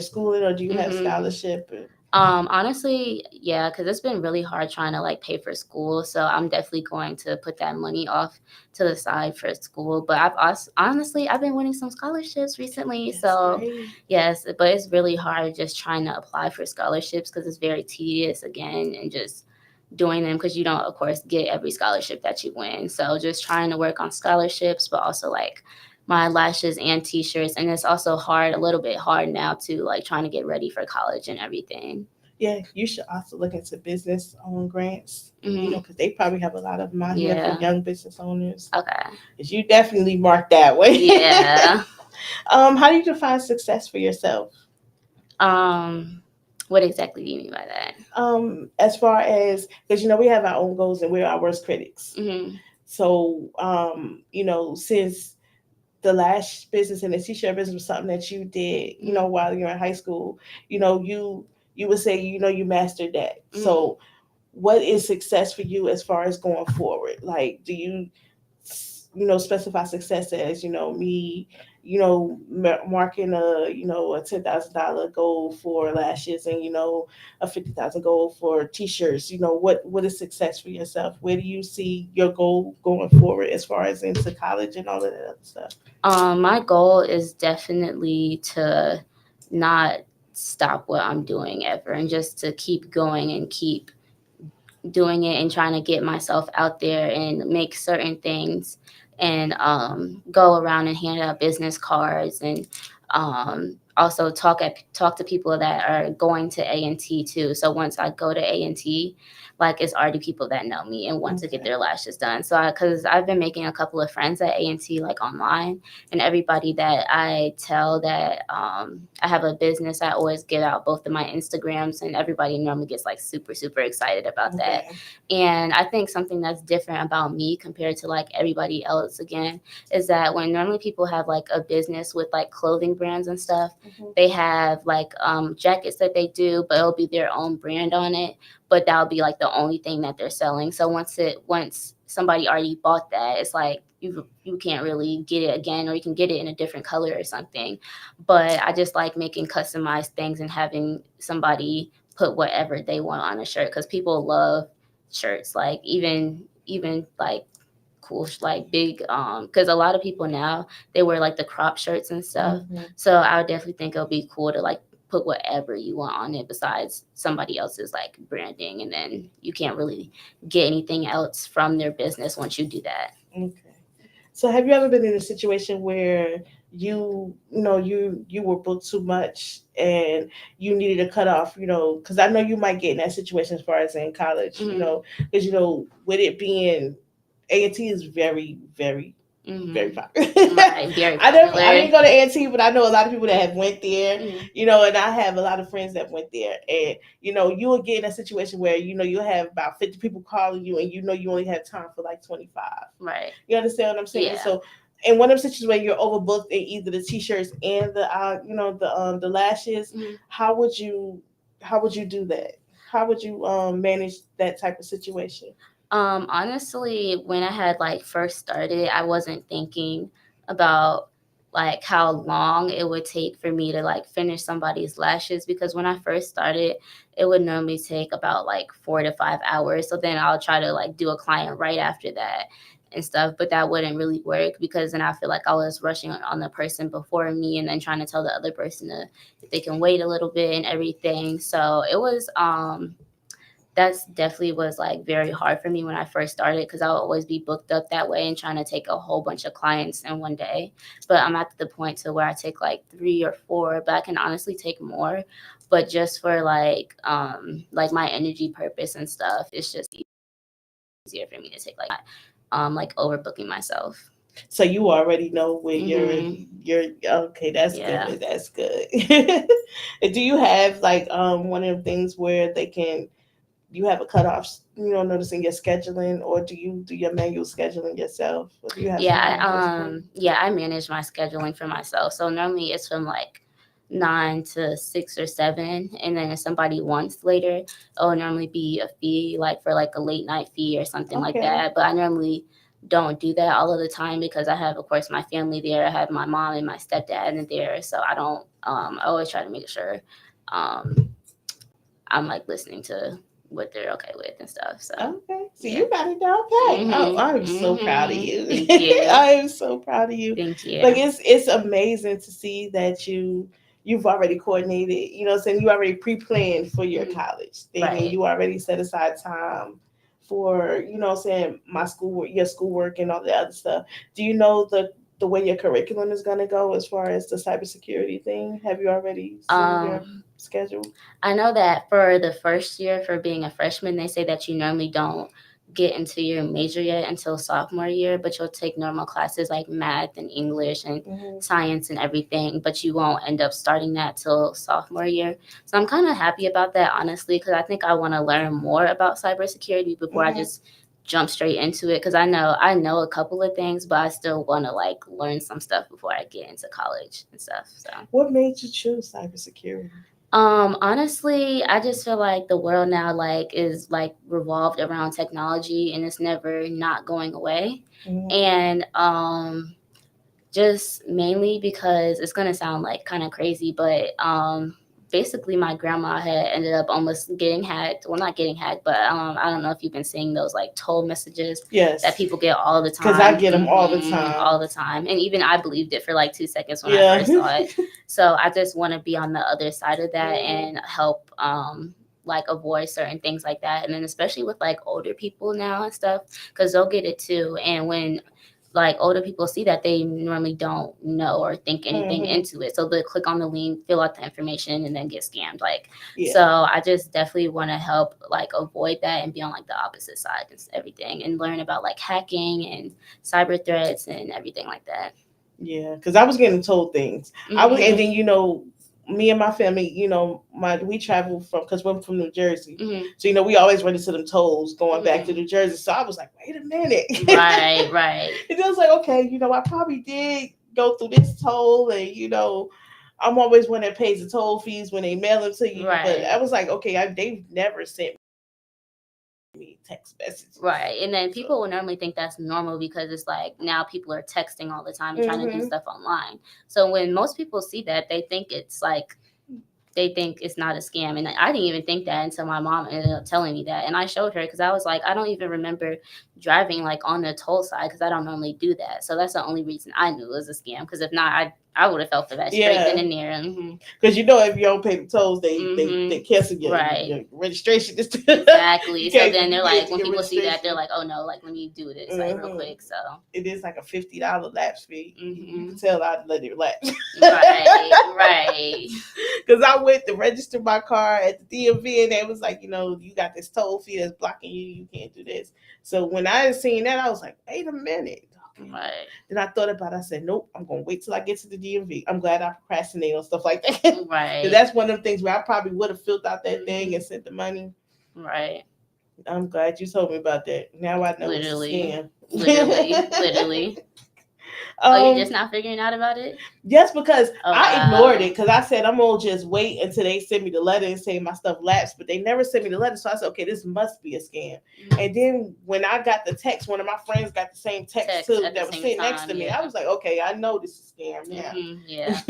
schooling, or do you have hmm scholarship? Honestly, yeah, because it's been really hard trying to like pay for school. So I'm definitely going to put that money off to the side for school. But I've also, honestly, I've been winning some scholarships recently. That's So great. yes, but it's really hard just trying to apply for scholarships because it's very tedious again and just doing them because you don't, of course, get every scholarship that you win. So just trying to work on scholarships, but also like my lashes and t-shirts. And it's also hard, a little bit hard now to like trying to get ready for college and everything. Yeah, you should also look into business owned grants. hmm Because they probably have a lot of them out here for Yeah. young business owners. Okay. Because you definitely marked that way. Yeah. How do you define success for yourself? um, what exactly do you mean by that? As far as because we have our own goals and we're our worst critics. hmm So since the lash business and the t-shirt business was something that you did, hmm while you're in high school, you would say, you mastered that. hmm So what is success for you as far as going forward? Like, do you, specify success as, me, marking a $10,000 goal for lashes and, a 50,000 goal for t-shirts? What is success for yourself? Where do you see your goal going forward as far as into college and all of that other stuff? My goal is definitely to not stop what I'm doing ever and just to keep going and keep doing it and trying to get myself out there and make certain things and go around and hand out business cards and also talk to people that are going to A&T too. So once I go to A&T, like it's already people that know me and want to get Okay. their lashes done. So because I've been making a couple of friends at A&T like online, and everybody that I tell that I have a business, I always give out both of my Instagrams, and everybody normally gets like super, super excited about that. Okay. And I think something that's different about me compared to like everybody else again is that when normally people have like a business with like clothing brands and stuff, They have like jackets that they do, but it'll be their own brand on it. But that'll be like the only thing that they're selling. So once somebody already bought that, it's like you can't really get it again, or you can get it in a different color or something. But I just like making customized things and having somebody put whatever they want on a shirt, because people love shirts, like even like cool like big because a lot of people now they wear like the crop shirts and stuff. So I would definitely think it'll be cool to like put whatever you want on it besides somebody else's like branding, and then you can't really get anything else from their business once you do that. Okay. So have you ever been in a situation where you were booked too much and you needed to cut off, because I know you might get in that situation as far as in college, because with it being A&T is very, very, very popular. Right, very I popular. didn't go to A&T, but I know a lot of people that have went there, Mhm. and I have a lot of friends that went there, and you will get in a situation where you'll have about 50 people calling you, and you only have time for like 25. Right. You understand what I'm saying? Yeah. So in one of the situations where you're overbooked in either the t-shirts and the lashes, how would you do that? How would you manage that type of situation? Honestly, when I had like first started, I wasn't thinking about like how long it would take for me to like finish somebody's lashes, because when I first started, it would normally take about like 4 to 5 hours. So then I'll try to like do a client right after that and stuff, but that wouldn't really work, because then I feel like I was rushing on the person before me and then trying to tell the other person to if they can wait a little bit and everything. So it was that's definitely was like very hard for me when I first started, because I'll always be booked up that way and trying to take a whole bunch of clients in one day. But I'm at the point to where I take like 3 or 4, but I can honestly take more. But just for like my energy purpose and stuff, it's just easier for me to take like overbooking myself. So you already know where Mhm. you're okay. That's Yeah. good. That's good. And do you have like one of the things where you have a cutoff, noticing your scheduling, or do you do your manual scheduling yourself, or do you have Yeah, someone else for you? I manage my scheduling for myself. So normally it's from like 9 to 6 or 7, and then if somebody wants later, it'll normally be a fee, like for like a late night fee or something like Okay. that. But I normally don't do that all of the time, because I have, of course, my family there. I have my mom and my stepdad in there, so I don't. I always try to make sure um, I'm like listening to what they're okay with and stuff. So Okay. So yeah. you got it down okay. Oh, Mhm. I'm so proud of Mhm. you. Thank you. I am so proud of you. Thank you. Like it's amazing to see that you've already coordinated, saying you already pre-planned for your Mhm. college thing, and Right. you already set aside time for, saying my schoolwork, your schoolwork and all the other stuff. Do you know the way your curriculum is going to go as far as the cybersecurity thing? Have you already seen your Um, schedule? I know that for the first year, for being a freshman, they say that you normally don't get into your major yet until sophomore year, but you'll take normal classes like math and English and Hmm. science and everything, but you won't end up starting that till sophomore year. So I'm kind of happy about that, honestly, because I think I want to learn more about cybersecurity before I Hmm. just jump straight into it, because I know a couple of things, but I still want to like learn some stuff before I get into college and stuff. So What made you choose cybersecurity? honestly, I just feel like the world now like is like revolved around technology, and it's never not going away. Mhm. And just mainly because it's gonna sound like kind of crazy, but basically my grandma had ended up almost getting hacked. Well, not getting hacked, but I don't know if you've been seeing those like toll messages Yes, that people get all the because I time. get them all the time. All the time. And even I believed it for like 2 seconds when I Yeah. first saw it. So I just want to be on the other side of that Mhm. and help like avoid certain things like that. And then especially with like older people now and stuff, because they'll get it too. And when like older people see that, they normally don't know or think anything Mhm. into it, so they click on the link, fill out the information, and then get scammed. Like, so Yeah. I just definitely want to help like avoid that and be on like the opposite side and everything, and learn about like hacking and cyber threats and everything like that. Yeah, because I was getting told things. I was, and Mhm. then me and my family, we traveled from because we're from New Jersey, Mhm. so we always run into them tolls going back to Mhm. New Jersey. So I was like, wait a minute, Right. Right. and I was like, okay, I probably did go through this toll, and I'm always one that pays the toll fees when they mail them to you. But I Right. was like, okay, they've never sent me text messages. Right. And then people So, will normally think that's normal because it's like now people are texting all the time and trying to do hmm stuff online. So when most people see that, they think it's like they think it's not a scam. And I didn't even think that until my mom ended up telling me that. And I showed her because I was like, I don't even remember driving like on the toll side because I don't normally do that. So that's the only reason I knew it was a scam. Because if not, I would have fell for that straight then yeah, and there. Mm-hmm. because if you don't pay the tolls, they Mm-hmm. cancel Right. your registration. Exactly. You So can't then they're get like, when your people see that, they're registration. like, oh no, like let me do this like real hmm quick. So It is like a $50 lapse fee. You mm-hmm. can tell I let it lapse. Right. Because I went to register my car at the DMV and they was like, you got this toll fee that's blocking you. You can't do this. So when I had seen that, I was like, wait a minute. Okay. Right. Then I thought about it. I said, nope, I'm going to wait till I get to the DMV. I'm glad I procrastinate on stuff like that. Because Right. that's one of the things where I probably would have filled out that Mhm. thing and sent the money. Right. I'm glad you told me about that. Now I know Literally. it's a scam. Literally. Oh, you're just Um, not figuring out about it? Yes, because Oh I ignored wow. it because I said I'm gonna just wait until they send me the letter and say my stuff lapsed, but they never sent me the letter. So I said, okay, this must be a scam. And then when I got the text, one of my friends got the same text too At the that was same sitting next to time, me. I yeah. was like, okay, I know this is a scam now. Yeah.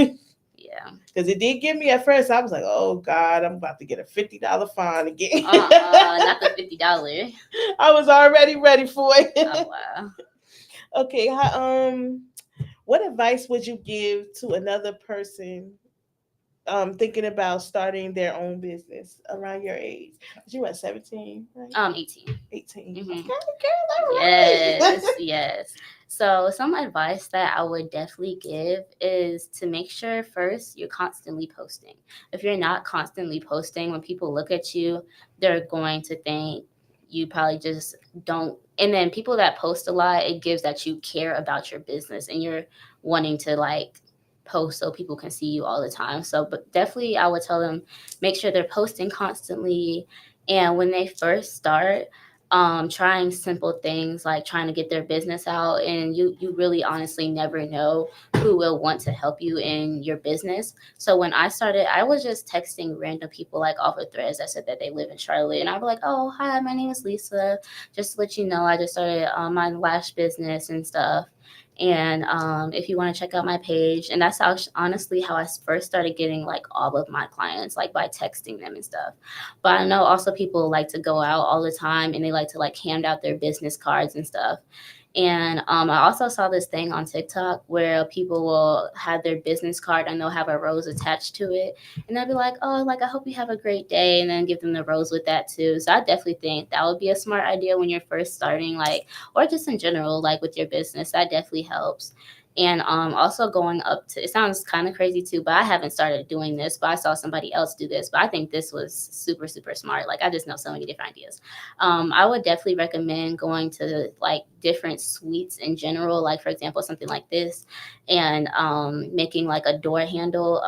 Yeah. Because it did get me at first. I was like, oh God, I'm about to get a $50 fine again. Not the $50. I was already ready for it. Oh wow. Okay, what advice would you give to another person thinking about starting their own business around your age? You were 17, right? 18. 18. Mm-hmm. Okay, girl, all Yes, right. yes. So, some advice that I would definitely give is to make sure first you're constantly posting. If you're not constantly posting, when people look at you, they're going to think you probably just don't. And then people that post a lot, it gives that you care about your business and you're wanting to like post so people can see you all the time. So, but definitely I would tell them make sure they're posting constantly. And when they first start, trying simple things like trying to get their business out, and you really honestly never know who will want to help you in your business. So when I started, I was just texting random people like off of threads that said that they live in Charlotte, and I'd be like, oh hi, my name is Lisa, just to let you know I just started my lash business and stuff. And if you want to check out my page, and that's honestly how I first started getting like all of my clients, like by texting them and stuff. But I know also people like to go out all the time and they like to like hand out their business cards and stuff. And I also saw this thing on TikTok where people will have their business card and they'll have a rose attached to it. And they'll be like, oh, like, I hope you have a great day. And then give them the rose with that too. So I definitely think that would be a smart idea when you're first starting, like, or just in general, like with your business. That definitely helps. And also going up to, it sounds kind of crazy too, but I haven't started doing this, but I saw somebody else do this. But I think this was super, super smart. Like, I just know so many different ideas. I would definitely recommend going to like different suites in general, like for example, something like this, and making like a door handle.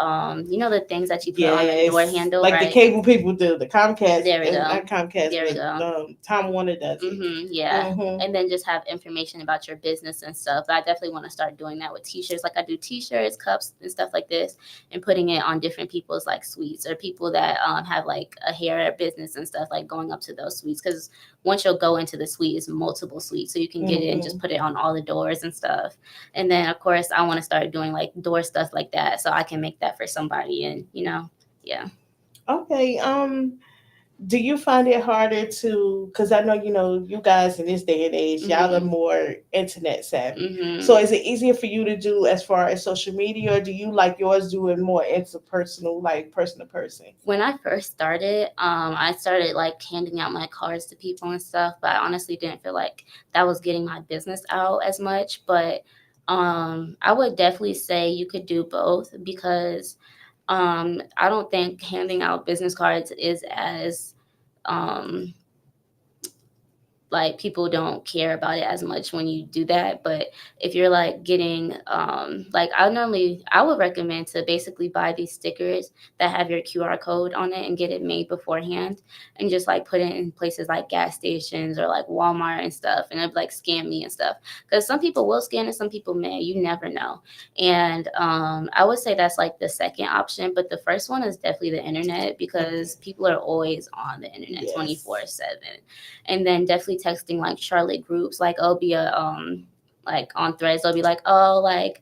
You know the things that you put on the door Yes, handle, like the right? cable people do, the Comcast, There we go. not Comcast, There we but go. Time Warner does it. Yeah. Mm-hmm. And then just have information about your business and stuff. But I definitely want to start doing that with t-shirts. Like I do t-shirts, cups, and stuff like this, and putting it on different people's like suites or people that have like a hair business and stuff, like going up to those suites. Because once you'll go into the suite, it's multiple suites. So you can get it and just put it on all the doors and stuff. And then, of course, I want to start doing like door stuff like that so I can make that for somebody. And, yeah. Okay. Do you find it harder to? Because I know you guys in this day and age, y'all are more internet savvy. So is it easier for you to do as far as social media, or do you like yours doing more interpersonal, like person to person? When I first started, I started like handing out my cards to people and stuff, but I honestly didn't feel like that was getting my business out as much. But I would definitely say you could do both because I don't think handing out business cards is as um, like people don't care about it as much when you do that. But if you're like getting like I would recommend to basically buy these stickers that have your QR code on it and get it made beforehand and just like put it in places like gas stations or like Walmart and stuff, and it like scam me and stuff, because some people will scan it, some people may, you never know. And I would say that's like the second option, but the first one is definitely the internet, because people are always on the internet Yes. 24/7. And then definitely texting like Charlotte groups, like it'll be a like on threads, they'll be like, oh, like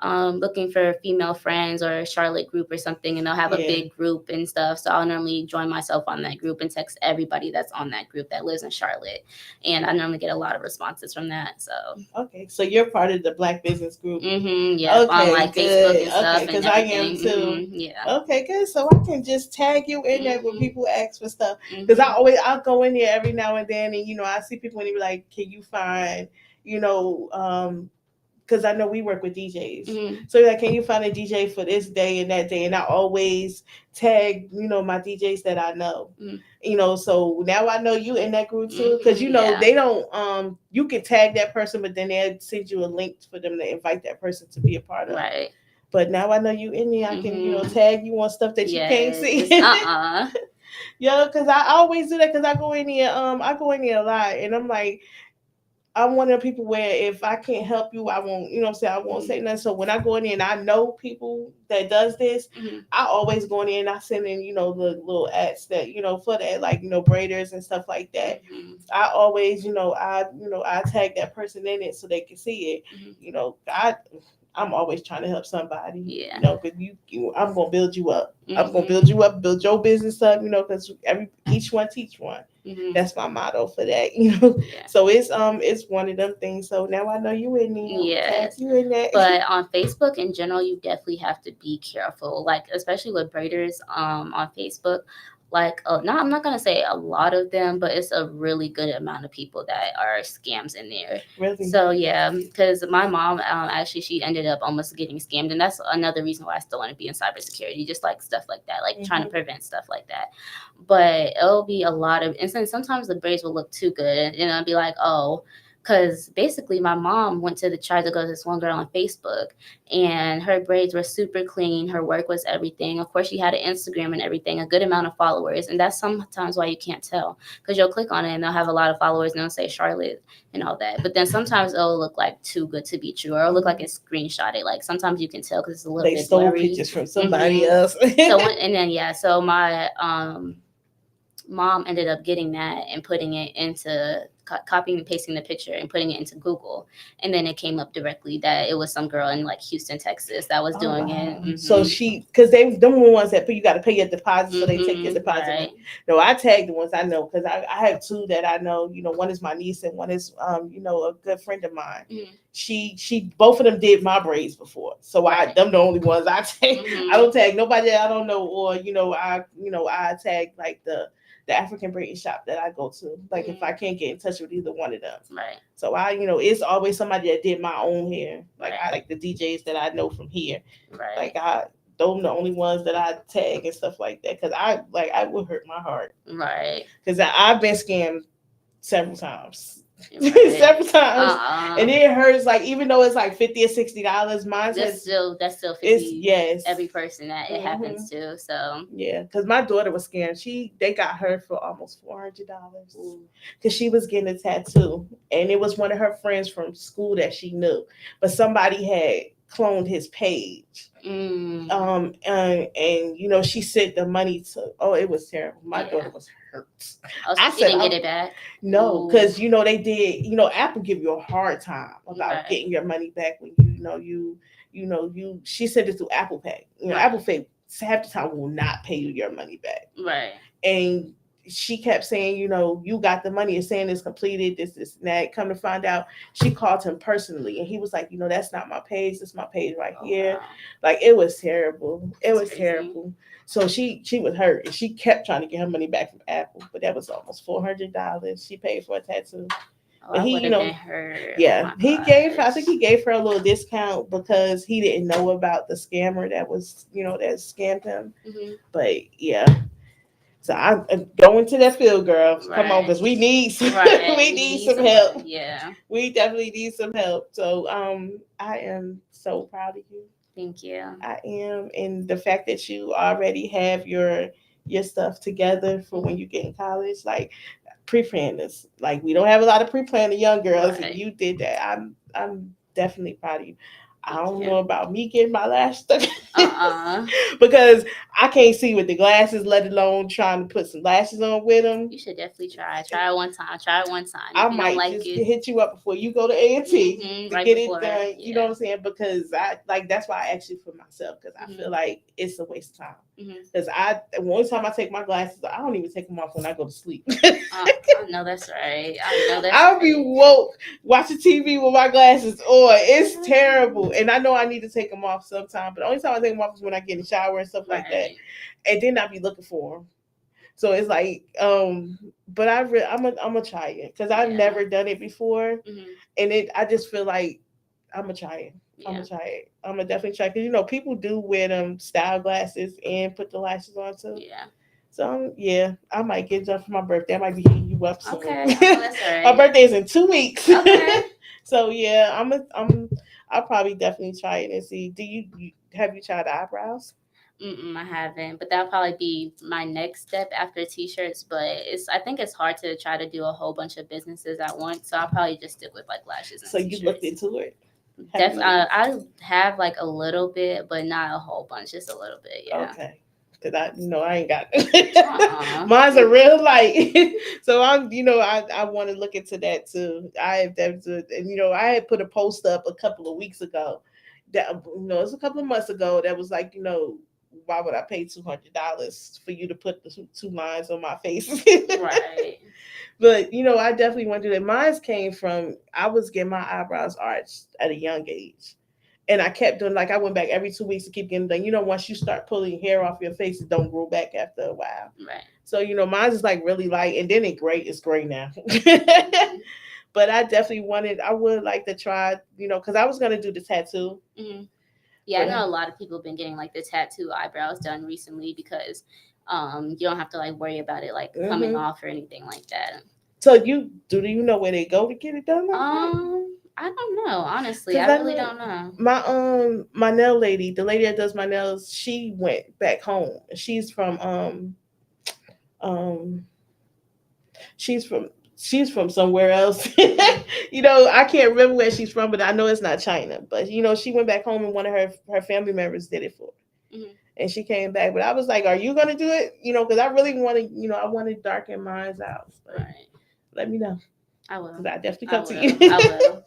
looking for female friends or a Charlotte group or something, and they'll have a Yeah. big group and stuff. So I'll normally join myself on that group and text everybody that's on that group that lives in Charlotte, and I normally get a lot of responses from that. So Okay, so you're part of the Black Business Group. yeah, on Okay, like good. Facebook and stuff Okay, and because I am everything. too. Yeah. Okay, good. So I can just tag you in there when Mhm. people ask for stuff. Because Mhm. I'll go in there every now and then, and I see people and they be like, "Can you find, because I know we work with DJs. Mhm. So like, can you find a DJ for this day and that day?" And I always tag, my DJs that I know. Mhm. So now I know you in that group too, because Yeah. they don't you can tag that person, but then they'll send you a link for them to invite that person to be a part of. Right. But now I know you in there. I can Mhm. tag you on stuff that you can't see. Yes. Yeah, because I always do that, because I go in there a lot, and I'm like, I'm one of the people where if I can't help you, I won't, I won't say nothing. So when I go in there and I know people that does this, Mhm. I always go in there and I send in, the little ads that, for that, like, braiders and stuff like that. Mhm. I always, I tag that person in it so they can see it. Mhm. I'm always trying to help somebody, Yeah. because I'm gonna build you up. I'm gonna Mhm. build you up, build your business up, because each one teach one. Mhm. That's my motto for that, Yeah. So it's one of them things. So now I know you in there. Yes. You in there. But on Facebook in general, you definitely have to be careful, like especially with braiders on Facebook. Like, no, I'm not gonna say a lot of them, but it's a really good amount of people that are scams in there. Really? So yeah, because my mom actually she ended up almost getting scammed, and that's another reason why I still want to be in cybersecurity, just like stuff like that, like trying to prevent stuff like that. But it'll be a lot of, and sometimes the braids will look too good, and I'll be like, oh. Because basically, my mom tried to go to this one girl on Facebook, and her braids were super clean. Her work was everything. Of course, she had an Instagram and everything, a good amount of followers. And that's sometimes why you can't tell, because you'll click on it and they'll have a lot of followers and they'll say Charlotte and all that. But then sometimes it'll look like too good to be true, or it'll look like it's screenshotted. Like sometimes you can tell because it's a little They bit stole blurry. pictures from somebody else. So my mom ended up getting that and putting it into copying and pasting the picture and putting it into Google, and then it came up directly that it was some girl in like Houston, Texas that was doing it. Mm-hmm. So because them were the ones that you got to pay your deposit, so they take your deposit. Right. No, I tagged the ones I know, because I have two that I know. One is my niece and one is a good friend of mine. Mm-hmm. She both of them did my braids before, so right. them the only ones I tag. Mm-hmm. I don't tag nobody that I don't know, or I tag like the African braiding shop that I go to. Like if I can't get in touch with either one of them. Right. So it's always somebody that did my own hair. Like right. I like the DJs that I know from here. Right. Like those are the only ones that I tag and stuff like that. Cause I would hurt my heart. Right. Cause I've been scammed several times. Right. Several times, and it hurts. Like even though it's like $50 or $60, that's still $50. Yes, every person that it happens to. So yeah, because my daughter was scammed. They got her for almost $400 because she was getting a tattoo, and it was one of her friends from school that she knew, but somebody had cloned his page. And she sent the money to. Oh, it was terrible. My daughter was hurt. Oh, so she didn't get it back? No, because they did. Apple give you a hard time about getting your money back when she sent it through Apple Pay. Apple Pay half the time will not pay you your money back. Right. And she kept saying, you got the money. It's saying it's completed. This and that. Come to find out, she called him personally, and he was like, that's not my page. This is my page right here. Wow. Like it was terrible. It was terrible. So she was hurt, and she kept trying to get her money back from Apple, but that was almost $400 she paid for a tattoo. But he, been hurt. Yeah, I think he gave her a little discount because he didn't know about the scammer that was, that scammed him. Mm-hmm. But yeah. So I'm going to that field, girl. Come on, Right. because we need some, Right. we We need need some help. someone. Yeah. We definitely need some help. So I am so proud of you. Thank you. I am, and the fact that you already have your stuff together for when you get in college, like pre-planners. Like we don't have a lot of pre-planning young girls, and Right. you did that. I'm definitely proud of you. I Thank don't you. know about me getting my lash stuck Uh-uh. because I can't see with the glasses, let alone trying to put some lashes on with them. You should definitely try. Try it one time. Try it one time. I If you don't might like just it, hit you up before you go to A&T to right get it before. done. You know what Yeah. I'm saying? Because I like that's why I asked you for myself because I feel like it's a waste of time. Because one time I take my glasses, I don't even take them off when I go to sleep. I know that's right. I know that's I'll be right. woke watching TV with my glasses on. It's terrible, and I know I need to take them off sometime. But the only time I take them off is when I get in the shower and stuff like that, Right. and then I be looking for them. So it's like, but I'm gonna try it because I've Yeah. never done it before, Mhm. and I just feel like I'm gonna try it. I'm Yeah. gonna try it. I'm gonna definitely try because people do wear them style glasses and put the lashes on too. Yeah. So yeah, I might get done for my birthday. I might be hitting you up soon. Okay. I know that's My right. birthday is in 2 weeks. Okay. So yeah, I'll probably definitely try it and see. Have you tried eyebrows? I haven't, but that'll probably be my next step after t-shirts. But I think it's hard to try to do a whole bunch of businesses at once. So I'll probably just stick with like lashes and So t-shirts. you looked into it? Definitely, I have like a little bit, but not a whole bunch, just a little bit. Yeah. Okay. Cause I ain't got Uh-uh. mine's a real light. So I want to look into that too. I have and I had put a post up a couple of weeks ago that it's a couple of months ago that was like, why would I pay $200 for you to put the two lines on my face? Right. But I definitely want to do that. Mine came from I was getting my eyebrows arched at a young age. And I kept doing I went back every 2 weeks to keep getting done. Once you start pulling hair off your face, it don't grow back after a while. Right. So mine is like really light, and then it's gray now. But I definitely I would like to try, because I was gonna do the tattoo. Yeah, I know a lot of people have been getting like the tattoo eyebrows done recently because you don't have to like worry about it like coming off or anything like that. So do you know where they go to get it done? I don't know, honestly. I really don't know. My nail lady, the lady that does my nails, she went back home. She's from she's from somewhere else. I can't remember where she's from, but I know it's not China. But she went back home and one of her family members did it for her. And she came back. But I was like, are you gonna do it? Because I really want to, I want to darken mine out. But let me know. I will. I definitely come to you. I will.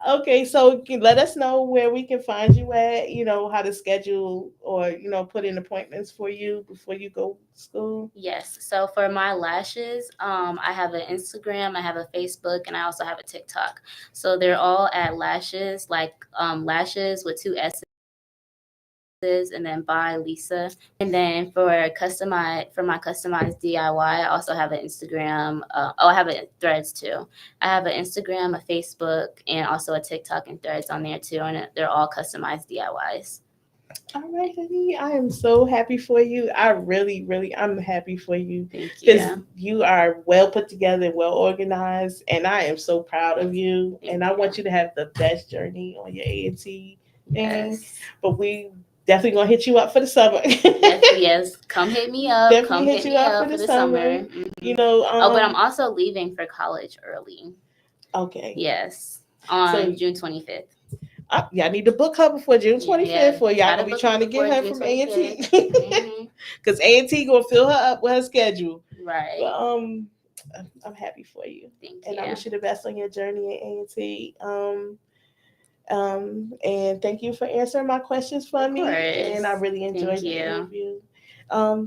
Okay, so let us know where we can find you at, how to schedule or, put in appointments for you before you go to school. Yes. So for my lashes, I have an Instagram, I have a Facebook, and I also have a TikTok. So they're all at lashes, like lashes with 2 S's and then by Lisa. And then for my customized DIY, I also have an Instagram. I have a Threads too. I have an Instagram, a Facebook, and also a TikTok and Threads on there too. And they're all customized DIYs. All right, honey. I am so happy for you. I really, really, I'm happy for you. Thank you. Because you are well put together and well organized, and I am so proud of you. And I want you to have the best journey on your A&T thing. Yes. But we definitely gonna hit you up for the summer. Yes, come hit me up. Definitely come hit me up for the summer. But I'm also leaving for college early. Okay. Yes, on June 25th. Yeah, I need to book her before June 25th for y'all gonna be trying to get her from A&T. Because A&T gonna fill her up with her schedule. Right. But I'm happy for you. Thank and you. I wish you the best on your journey at A&T. And thank you for answering my questions for me. And I really enjoyed the interview.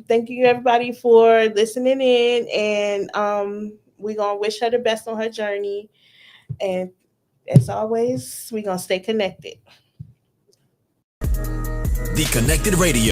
Thank you everybody for listening in, and we're gonna wish her the best on her journey. And as always, we're gonna stay connected. The Connected Radio.